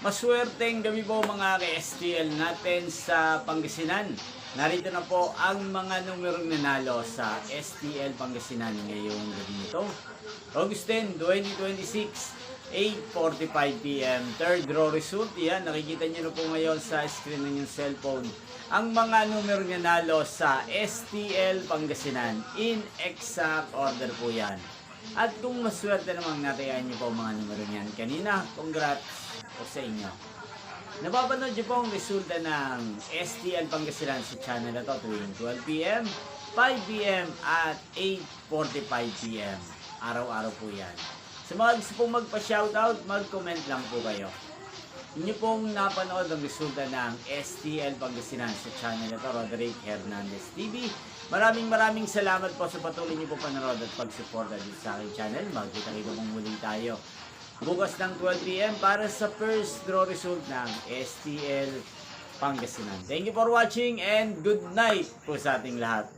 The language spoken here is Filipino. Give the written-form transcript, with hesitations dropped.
Maswerteng gabi po mga ka-STL natin sa Pangasinan. Narito na po ang mga numerong nanalo sa STL Pangasinan ngayong gabi nito. August 10, 2026, 8:45 PM. Third draw result. Yan, nakikita nyo na po ngayon sa screen ng yung cellphone ang mga numerong nanalo sa STL Pangasinan. In exact order po yan. At kung maswerte namang natayan nyo po mga numero yan kanina, congrats o sa inyo. Napapanood nyo po ang resulta ng STL Pangasinan sa channel na to tuwing 12 PM, 5 PM at 8:45 PM. Araw-araw po yan. Sa mga gusto pong magpa-shoutout, mag-comment lang po kayo. Inyo pong napanood ang resulta ng STL Pangasinan sa channel na to, Roderick Hernandez TV. Maraming salamat po sa patuloy niyo po panonood at pagsuporta dito sa aking channel. Magkita-kita pong muli tayo bukas ng 12 PM para sa first draw result ng STL Pangasinan. Thank you for watching and good night po sa ating lahat.